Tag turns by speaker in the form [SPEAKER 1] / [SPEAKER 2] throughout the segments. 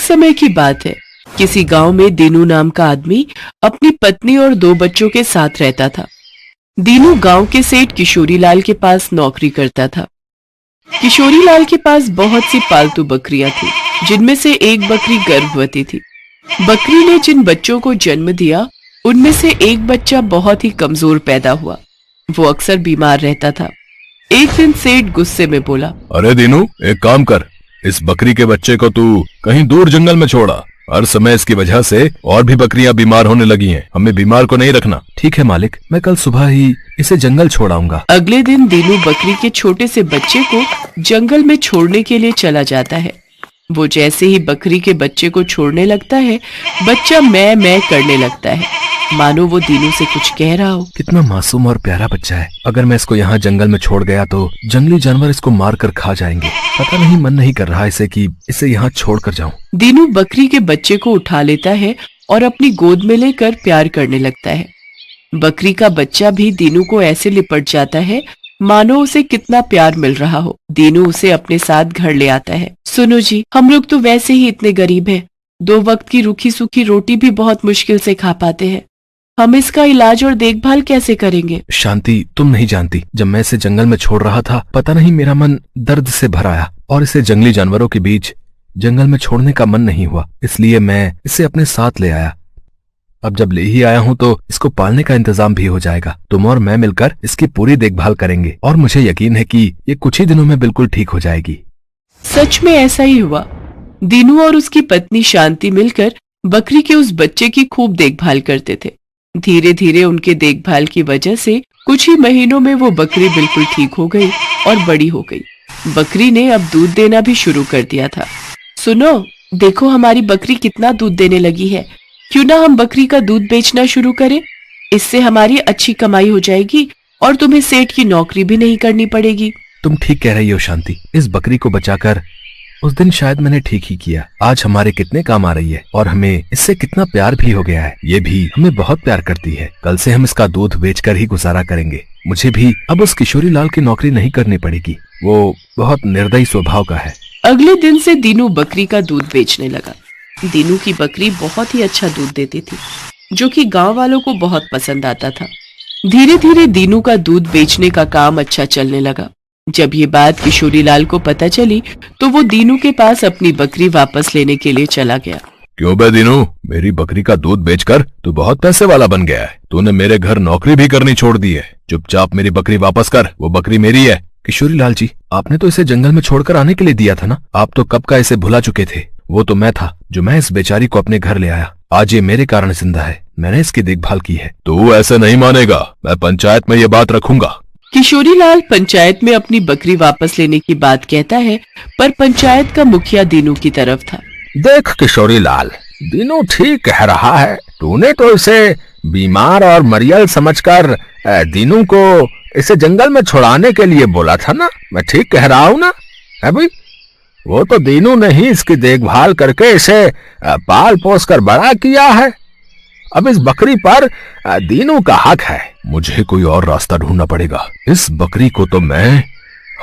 [SPEAKER 1] समय की बात है। किसी गांव में दीनू नाम का आदमी अपनी पत्नी और 2 बच्चों के साथ रहता था। दीनू गांव के सेठ किशोरीलाल के पास नौकरी करता था। किशोरीलाल के पास बहुत सी पालतू बकरियां थी, जिनमें से एक बकरी गर्भवती थी। बकरी ने जिन बच्चों को जन्म दिया, उनमें से एक बच्चा बहुत ही कमजोर पैदा हुआ। वो अक्सर बीमार रहता था। एक दिन सेठ गुस्से में बोला,
[SPEAKER 2] अरे दीनू, एक काम कर, इस बकरी के बच्चे को तू कहीं दूर जंगल में छोड़ा। हर समय इसकी वजह से और भी बकरियां बीमार होने लगी हैं। हमें बीमार को नहीं रखना।
[SPEAKER 3] ठीक है मालिक, मैं कल सुबह ही इसे जंगल छोड़ाऊंगा।
[SPEAKER 1] अगले दिन दीनू बकरी के छोटे से बच्चे को जंगल में छोड़ने के लिए चला जाता है। वो जैसे ही बकरी के बच्चे को छोड़ने लगता है, बच्चा मैं करने लगता है, मानो वो दीनू से कुछ कह रहा हो।
[SPEAKER 3] कितना मासूम और प्यारा बच्चा है। अगर मैं इसको यहाँ जंगल में छोड़ गया तो जंगली जानवर इसको मार कर खा जाएंगे। पता नहीं, मन नहीं कर रहा इसे कि इसे यहाँ छोड़ कर जाऊं।
[SPEAKER 1] दीनू बकरी के बच्चे को उठा लेता है और अपनी गोद में लेकर प्यार करने लगता है। बकरी का बच्चा भी दीनू को ऐसे लिपट जाता है मानो उसे कितना प्यार मिल रहा हो। दीनू उसे अपने साथ घर ले आता है। सुनो जी, हम लोग तो वैसे ही इतने गरीब हैं, 2 वक्त की रूखी सूखी रोटी भी बहुत मुश्किल से खा पाते हैं। हम इसका इलाज और देखभाल कैसे करेंगे?
[SPEAKER 3] शांति, तुम नहीं जानती, जब मैं इसे जंगल में छोड़ रहा था, पता नहीं मेरा मन दर्द से भर आया और इसे जंगली जानवरों के बीच जंगल में छोड़ने का मन नहीं हुआ। इसलिए मैं इसे अपने साथ ले आया। अब जब ले ही आया हूँ तो इसको पालने का इंतजाम भी हो जाएगा। तुम और मैं मिलकर इसकी पूरी देखभाल करेंगे और मुझे यकीन है कि ये कुछ ही दिनों में बिल्कुल ठीक हो जाएगी।
[SPEAKER 1] सच में ऐसा ही हुआ। दीनू और उसकी पत्नी शांति मिलकर बकरी के उस बच्चे की खूब देखभाल करते थे। धीरे धीरे उनके देखभाल की वजह से कुछ ही महीनों में वो बकरी बिल्कुल ठीक हो गई और बड़ी हो गई। बकरी ने अब दूध देना भी शुरू कर दिया था। सुनो, देखो हमारी बकरी कितना दूध देने लगी है। क्यों ना हम बकरी का दूध बेचना शुरू करें? इससे हमारी अच्छी कमाई हो जाएगी और तुम्हें सेठ की नौकरी भी नहीं करनी पड़ेगी।
[SPEAKER 3] तुम ठीक कह रही हो शांति। इस बकरी को बचाकर उस दिन शायद मैंने ठीक ही किया। आज हमारे कितने काम आ रही है और हमें इससे कितना प्यार भी हो गया है। ये भी हमें बहुत प्यार करती है। कल से हम इसका दूध बेचकर ही गुजारा करेंगे। मुझे भी अब उस किशोरीलाल की नौकरी नहीं करनी पड़ेगी। वो बहुत निर्दयी स्वभाव का है।
[SPEAKER 1] अगले दिन से दीनू बकरी का दूध बेचने लगा। दीनू की बकरी बहुत ही अच्छा दूध देती थी, जो कि गांव वालों को बहुत पसंद आता था। धीरे धीरे दीनू का दूध बेचने का काम अच्छा चलने लगा। जब ये बात किशोरीलाल को पता चली तो वो दीनू के पास अपनी बकरी वापस लेने के लिए चला गया।
[SPEAKER 2] क्यों बे दीनू, मेरी बकरी का दूध बेचकर तू बहुत पैसे वाला बन गया है। तूने मेरे घर नौकरी भी करनी छोड़ दी है। चुपचाप मेरी बकरी वापस कर, वो बकरी मेरी है।
[SPEAKER 3] किशोरीलाल जी, आपने तो इसे जंगल में छोड़कर आने के लिए दिया था ना। आप तो कब का इसे भुला चुके थे। वो तो मैं था जो मैं इस बेचारी को अपने घर ले आया। आज ये मेरे कारण जिंदा है। मैंने इसकी देखभाल की है।
[SPEAKER 2] तू ऐसे नहीं मानेगा। मैं पंचायत में ये बात रखूंगा।
[SPEAKER 1] किशोरीलाल पंचायत में अपनी बकरी वापस लेने की बात कहता है, पर पंचायत का मुखिया दीनू की तरफ था।
[SPEAKER 4] देख किशोरीलाल, दीनू ठीक कह रहा है। तूने तो इसे बीमार और मरियल समझकर दीनू को इसे जंगल में छुड़ाने के लिए बोला था ना। मैं ठीक कह रहा हूँ ना? है भाई, वो तो दीनू ने ही इसकी देखभाल करके इसे पाल पोस कर बड़ा किया है। अब इस बकरी पर दीनू का हक है।
[SPEAKER 2] मुझे कोई और रास्ता ढूंढना पड़ेगा। इस बकरी को तो मैं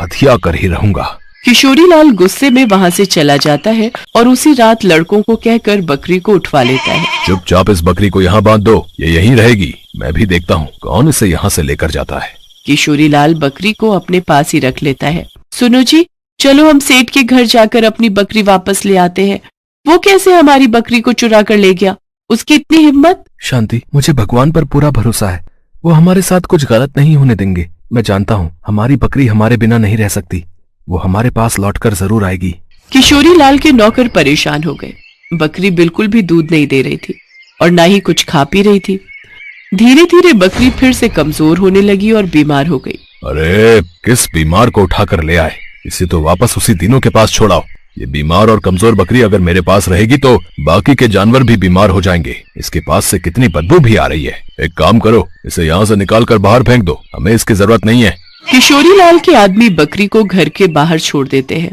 [SPEAKER 2] हत्या कर ही रहूंगा।
[SPEAKER 1] किशोरीलाल गुस्से में वहां से चला जाता है और उसी रात लड़कों को कहकर बकरी को उठवा लेता है।
[SPEAKER 2] चुपचाप इस बकरी को यहाँ बांध दो, ये यहीं रहेगी। मैं भी देखता हूँ कौन इसे यहाँ से लेकर जाता है।
[SPEAKER 1] किशोरीलाल बकरी को अपने पास ही रख लेता है। सुनो जी, चलो हम सेठ के घर जाकर अपनी बकरी वापस ले आते हैं। वो कैसे हमारी बकरी को चुरा कर ले गया? उसकी इतनी हिम्मत?
[SPEAKER 3] शांति, मुझे भगवान पर पूरा भरोसा है। वो हमारे साथ कुछ गलत नहीं होने देंगे। मैं जानता हूँ हमारी बकरी हमारे बिना नहीं रह सकती। वो हमारे पास लौटकर जरूर आएगी।
[SPEAKER 1] किशोरीलाल के नौकर परेशान हो गए। बकरी बिल्कुल भी दूध नहीं दे रही थी और ना ही कुछ खा पी रही थी। धीरे धीरे बकरी फिर से कमजोर होने लगी और बीमार हो गई।
[SPEAKER 2] अरे, किस बीमार को उठाकर ले आए? इसे तो वापस उसी दिनों के पास छोड़ाओ। ये बीमार और कमजोर बकरी अगर मेरे पास रहेगी तो बाकी के जानवर भी बीमार हो जाएंगे। इसके पास से कितनी बदबू भी आ रही है। एक काम करो, इसे यहाँ से निकाल कर बाहर फेंक दो। हमें इसकी जरूरत नहीं है।
[SPEAKER 1] किशोरीलाल के आदमी बकरी को घर के बाहर छोड़ देते हैं।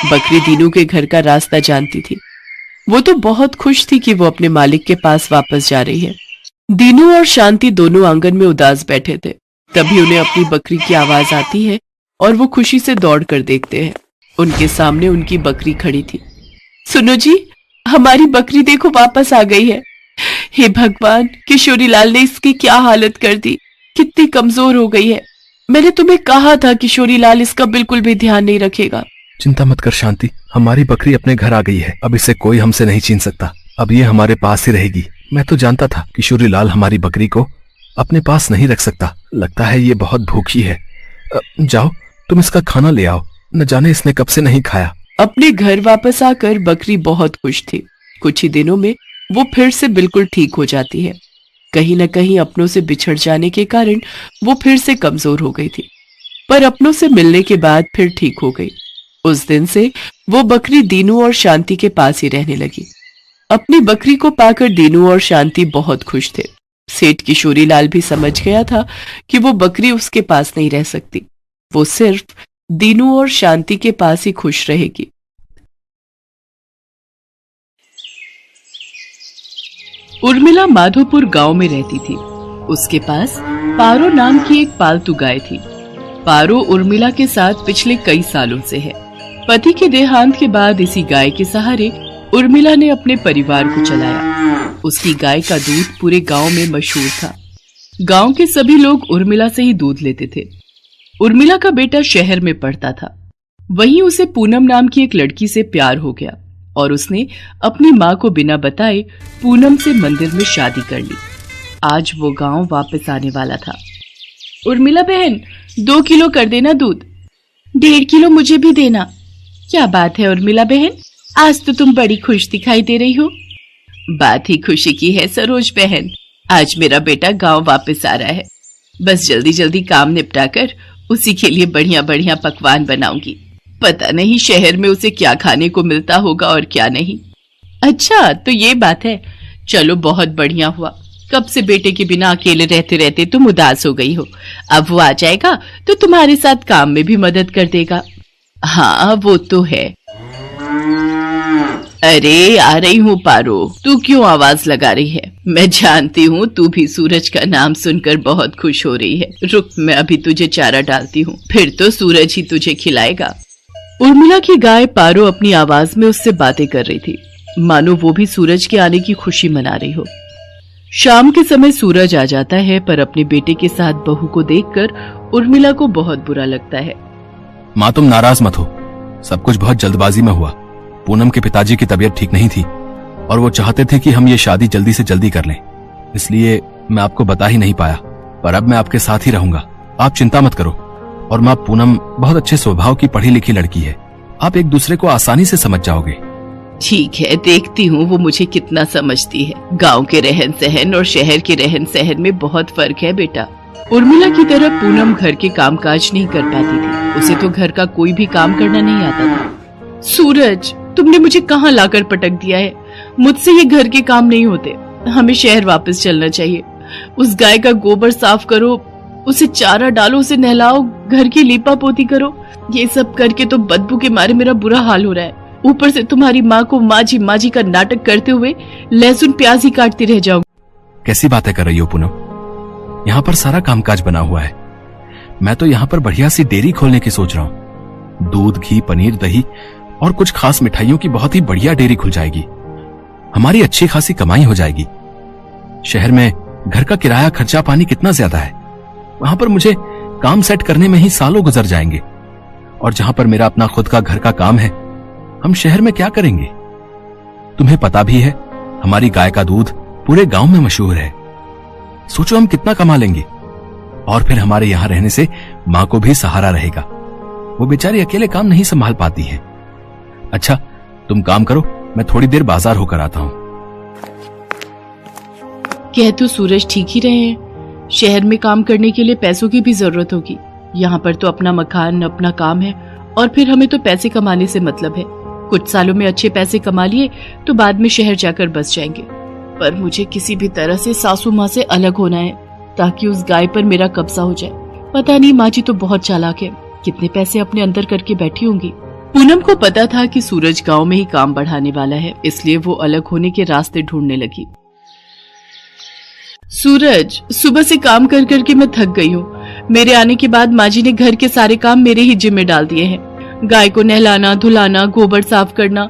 [SPEAKER 1] बकरी दीनू के घर का रास्ता जानती थी। वो तो बहुत खुश थी कि वो अपने मालिक के पास वापस जा रही है। दीनू और शांति दोनों आंगन में उदास बैठे थे। तभी उन्हें अपनी बकरी की आवाज आती है और वो खुशी से दौड़ कर देखते हैं। उनके सामने उनकी बकरी खड़ी थी। सुनो जी, हमारी बकरी देखो वापस आ गई है। हे भगवान, किशोरी लाल ने इसकी क्या हालत कर दी, कितनी कमजोर हो गई है। मैंने तुम्हें कहा था किशोरी लाल इसका बिल्कुल भी ध्यान नहीं रखेगा।
[SPEAKER 3] चिंता मत कर शांति, हमारी बकरी अपने घर आ गई है। अब इसे कोई हमसे नहीं छीन सकता। अब ये हमारे पास ही रहेगी। मैं तो जानता था किशोरी लाल हमारी बकरी को अपने पास नहीं रख सकता। लगता है ये बहुत भूखी है। जाओ तुम इसका खाना ले आओ, न जाने इसने कब से नहीं खाया।
[SPEAKER 1] अपने घर वापस आकर बकरी बहुत खुश थी। कुछ ही दिनों में वो फिर से बिल्कुल ठीक हो जाती है। कहीं न कहीं अपनों से बिछड़ जाने के कारण वो फिर से कमजोर हो गई थी, पर अपनों से मिलने के बाद फिर ठीक हो गई। उस दिन से वो बकरी दीनू और शांति के पास ही रहने लगी। अपनी बकरी को पाकर दीनू और शांति बहुत खुश थे। सेठ किशोरी लाल भी समझ गया था कि वो बकरी उसके पास नहीं रह सकती, वो सिर्फ दीनू और शांति के पास ही खुश रहेगी। उर्मिला माधोपुर गांव में रहती थी। उसके पास पारो नाम की एक पालतू गाय थी। पारो उर्मिला के साथ पिछले कई सालों से है। पति के देहांत के बाद इसी गाय के सहारे उर्मिला ने अपने परिवार को चलाया। उसकी गाय का दूध पूरे गांव में मशहूर था। गांव के सभी लोग उर्मिला से ही दूध लेते थे। उर्मिला का बेटा शहर में पढ़ता था। वहीं उसे पूनम नाम की एक लड़की से प्यार हो गया और उसने अपनी माँ को बिना बताए पूनम से मंदिर में शादी कर ली। आज वो गांव वापस आने वाला था। उर्मिला बहन, 2 किलो कर देना दूध। 1.5 किलो मुझे भी देना। क्या बात है उर्मिला बहन, आज तो तुम बड़ी खुश दिखाई दे रही हो। बात ही खुशी की है सरोज बहन, आज मेरा बेटा गांव वापस आ रहा है। बस जल्दी जल्दी काम निपटा कर उसी के लिए बढ़िया बढ़िया पकवान बनाऊंगी। पता नहीं शहर में उसे क्या खाने को मिलता होगा और क्या नहीं। अच्छा तो ये बात है, चलो बहुत बढ़िया हुआ। कब से बेटे के बिना अकेले रहते रहते तुम उदास हो गई हो। अब वो आ जाएगा तो तुम्हारे साथ काम में भी मदद कर देगा। हाँ वो तो है। अरे आ रही हूँ पारो, तू क्यों आवाज लगा रही है? मैं जानती हूँ तू भी सूरज का नाम सुनकर बहुत खुश हो रही है। रुक, मैं अभी तुझे चारा डालती हूँ, फिर तो सूरज ही तुझे खिलाएगा। उर्मिला की गाय पारो अपनी आवाज में उससे बातें कर रही थी, मानो वो भी सूरज के आने की खुशी मना रही हो। शाम के समय सूरज आ जाता है, पर अपने बेटे के साथ बहू को देखकर उर्मिला को बहुत बुरा लगता है।
[SPEAKER 3] माँ तुम नाराज मत हो, सब कुछ बहुत जल्दबाजी में हुआ। पूनम के पिताजी की तबीयत ठीक नहीं थी और वो चाहते थे कि हम ये शादी जल्दी से जल्दी कर लें, इसलिए मैं आपको बता ही नहीं पाया। पर अब मैं आपके साथ ही रहूंगा, आप चिंता मत करो। और माँ पूनम बहुत अच्छे स्वभाव की पढ़ी लिखी लड़की है, आप एक दूसरे को आसानी से समझ जाओगे।
[SPEAKER 1] ठीक है, देखती हूँ वो मुझे कितना समझती है। गांव के रहन सहन और शहर के रहन सहन में बहुत फर्क है बेटा। उर्मिला की तरह पूनम घर के कामकाज नहीं कर पाती थी। उसे तो घर का कोई भी काम करना नहीं आता था। सूरज, तुमने मुझे कहाँ लाकर पटक दिया है? मुझसे ये घर के काम नहीं होते। हमें शहर वापस चलना चाहिए। उस गाय का गोबर साफ करो, उसे चारा डालो, उसे नहलाओ, घर की लीपा पोती करो। ये सब करके तो बदबू के मारे मेरा बुरा हाल हो रहा है। ऊपर से तुम्हारी माँ को माजी माजी का नाटक करते हुए लहसुन प्याज ही काटती रह जाओ।
[SPEAKER 3] कैसी बातें कर रही हो पूनम? यहाँ पर सारा कामकाज बना हुआ है। मैं तो यहाँ पर बढ़िया सी डेयरी खोलने की सोच रहा हूँ। दूध, घी, पनीर, दही और कुछ खास मिठाइयों की बहुत ही बढ़िया डेयरी खुल जाएगी। हमारी अच्छी खासी कमाई हो जाएगी। शहर में घर का किराया, खर्चा पानी कितना ज्यादा है। वहां पर मुझे काम सेट करने में ही सालों गुजर जाएंगे। और जहां पर मेरा अपना खुद का घर का काम है, हम शहर में क्या करेंगे? तुम्हें पता भी है हमारी गाय का दूध पूरे गांव में मशहूर है। सोचो हम कितना कमा लेंगे। और फिर हमारे यहाँ रहने से माँ को भी सहारा रहेगा। वो बेचारी अकेले काम नहीं संभाल पाती है। अच्छा तुम काम करो, मैं थोड़ी देर बाजार होकर आता हूँ।
[SPEAKER 1] कह तो सूरज ठीक ही रहे हैं। शहर में काम करने के लिए पैसों की भी जरूरत होगी। यहाँ पर तो अपना मकान, अपना काम है और फिर हमें तो पैसे कमाने से मतलब है। कुछ सालों में अच्छे पैसे कमा लिए तो बाद में शहर जाकर बस जाएंगे। पर मुझे किसी भी तरह से सासू माँ से अलग होना है ताकि उस गाय पर मेरा कब्जा हो जाए। पता नहीं, माँ जी तो बहुत चालाक है, कितने पैसे अपने अंदर करके बैठी होंगी। पूनम को पता था कि सूरज गांव में ही काम बढ़ाने वाला है, इसलिए वो अलग होने के रास्ते ढूंढने लगी। सूरज, सुबह से काम कर करके मैं थक गई हूँ। मेरे आने के बाद माँ जी ने घर के सारे काम मेरे ही जिम्मे डाल दिए हैं। गाय को नहलाना, धुलाना, गोबर साफ करना,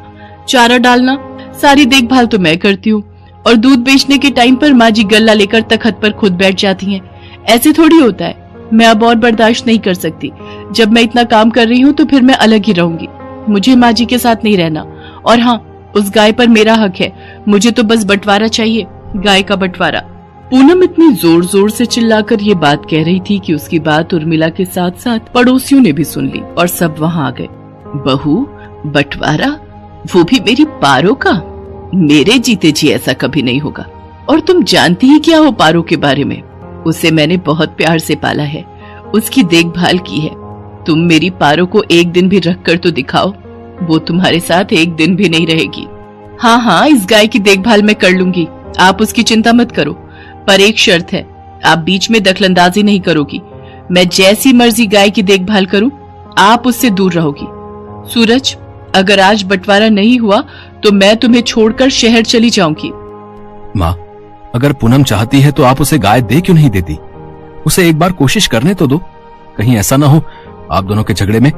[SPEAKER 1] चारा डालना, सारी देखभाल तो मैं करती हूँ और दूध बेचने के टाइम पर माँ जी गल्ला लेकर तखत पर खुद बैठ जाती हैं। ऐसे थोड़ी होता है। मैं अब और बर्दाश्त नहीं कर सकती। जब मैं इतना काम कर रही हूँ तो फिर मैं अलग ही रहूंगी। मुझे माँ जी के साथ नहीं रहना। और हाँ, उस गाय पर मेरा हक है। मुझे तो बस बंटवारा चाहिए, गाय का बंटवारा। पूनम इतनी जोर जोर से चिल्लाकर ये बात कह रही थी कि उसकी बात उर्मिला के साथ साथ पड़ोसियों ने भी सुन ली और सब वहाँ आ गए। बहू, बंटवारा, वो भी मेरी पारो का? मेरे जीते जी ऐसा कभी नहीं होगा। और तुम जानती ही क्या हो पारो के बारे में? उसे मैंने बहुत प्यार से पाला है, उसकी देखभाल की है। तुम मेरी पारो को एक दिन भी रख कर तो दिखाओ, वो तुम्हारे साथ एक दिन भी नहीं रहेगी। हाँ हाँ, इस गाय की देखभाल मैं कर लूंगी, आप उसकी चिंता मत करो। पर एक शर्त है, आप बीच में दखलंदाजी नहीं करोगी। मैं जैसी मर्जी गाय की देखभाल करूं, आप उससे दूर रहोगी। सूरज, अगर आज बंटवारा नहीं हुआ तो मैं तुम्हें छोड़कर शहर चली जाऊंगी।
[SPEAKER 3] माँ, अगर पूनम चाहती है तो आप उसे गाय दे क्यों नहीं देती? उसे एक बार कोशिश करने तो दो। कहीं ऐसा ना हो आप दोनों के झगड़े में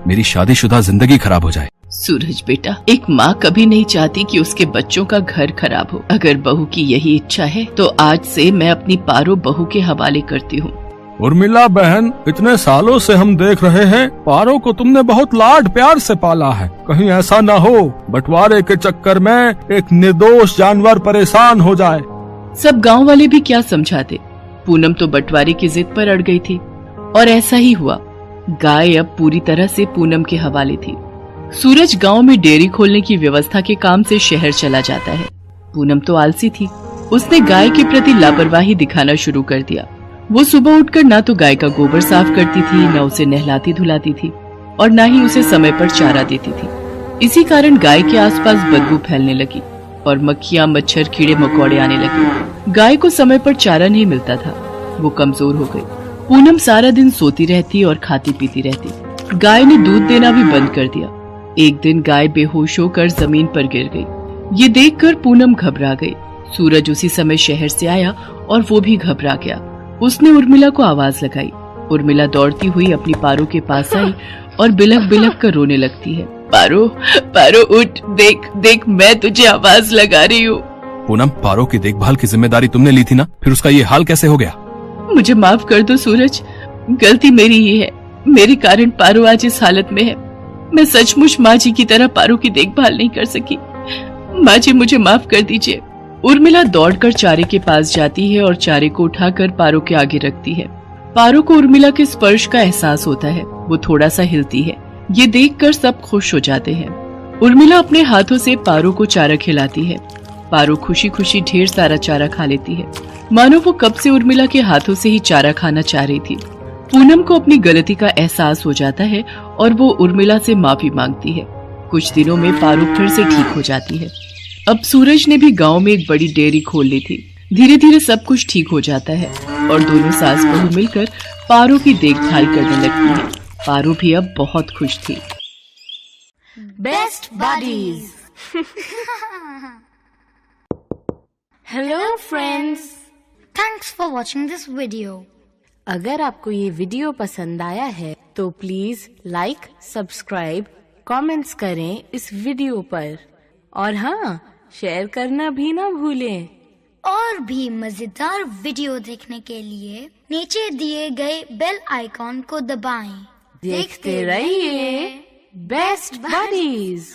[SPEAKER 3] मेरी शादीशुदा जिंदगी खराब हो जाए।
[SPEAKER 1] सूरज बेटा, एक माँ कभी नहीं चाहती कि उसके बच्चों का घर खराब हो। अगर बहू की यही इच्छा है तो आज से मैं अपनी पारो बहू के हवाले करती हूँ।
[SPEAKER 5] उर्मिला बहन, इतने सालों से हम देख रहे हैं पारो को तुमने बहुत लाड प्यार से पाला है। कहीं ऐसा न हो बंटवारे के चक्कर में एक निर्दोष जानवर परेशान हो जाए।
[SPEAKER 1] सब गांव वाले भी क्या समझाते। पूनम तो बंटवारे की जिद पर अड़ गई थी और ऐसा ही हुआ। गाय अब पूरी तरह से पूनम के हवाले थी। सूरज गांव में डेयरी खोलने की व्यवस्था के काम से शहर चला जाता है। पूनम तो आलसी थी, उसने गाय के प्रति लापरवाही दिखाना शुरू कर दिया। वो सुबह उठकर ना तो गाय का गोबर साफ करती थी, न उसे नहलाती धुलाती थी और न ही उसे समय पर चारा देती थी। इसी कारण गाय के आसपास बदबू फैलने लगी और मक्खियां, मच्छर, कीड़े मकोड़े आने लगे। गाय को समय पर चारा नहीं मिलता था, वो कमजोर हो गई। पूनम सारा दिन सोती रहती और खाती पीती रहती। गाय ने दूध देना भी बंद कर दिया। एक दिन गाय बेहोश होकर जमीन पर गिर गई। ये देखकर पूनम घबरा गई। सूरज उसी समय शहर से आया और वो भी घबरा गया। उसने उर्मिला को आवाज लगाई। उर्मिला दौड़ती हुई अपनी पारो के पास आई और बिलख बिलख कर रोने लगती है। पारो, पारो उठ, देख देख, मैं तुझे आवाज लगा रही हूँ।
[SPEAKER 3] पूनम, पारो की देखभाल की जिम्मेदारी तुमने ली थी ना, फिर उसका ये हाल कैसे हो गया?
[SPEAKER 1] मुझे माफ कर दो सूरज, गलती मेरी ही है। मेरे कारण पारो आज इस हालत में है। मैं सचमुच माँ जी की तरह पारो की देखभाल नहीं कर सकी। माँ जी, मुझे माफ कर दीजिए। उर्मिला दौड़कर चारे के पास जाती है और चारे को उठाकर पारो के आगे रखती है। पारो को उर्मिला के स्पर्श का एहसास होता है, वो थोड़ा सा हिलती है। ये देखकर सब खुश हो जाते हैं। उर्मिला अपने हाथों से पारो को चारा खिलाती है। पारो खुशी खुशी ढेर सारा चारा खा लेती है, मानो वो कब से उर्मिला के हाथों से ही चारा खाना चाह रही थी। पूनम को अपनी गलती का एहसास हो जाता है और वो उर्मिला से माफी मांगती है। कुछ दिनों में पारो फिर से ठीक हो जाती है। अब सूरज ने भी गांव में एक बड़ी डेयरी खोल ली थी। धीरे धीरे सब कुछ ठीक हो जाता है और दोनों सास बहू मिलकर पारो की देखभाल करने लगती है। पारो भी अब बहुत खुश थी।
[SPEAKER 6] Best buddies. Hello friends,
[SPEAKER 7] thanks for watching this video.
[SPEAKER 6] अगर आपको ये वीडियो पसंद आया है तो प्लीज लाइक, सब्सक्राइब, कमेंट्स करें इस वीडियो पर और हाँ, शेयर करना भी ना भूलें।
[SPEAKER 7] और भी मजेदार वीडियो देखने के लिए नीचे दिए गए बेल आइकॉन को दबाएं।
[SPEAKER 6] देखते रहिए बेस्ट बडीज।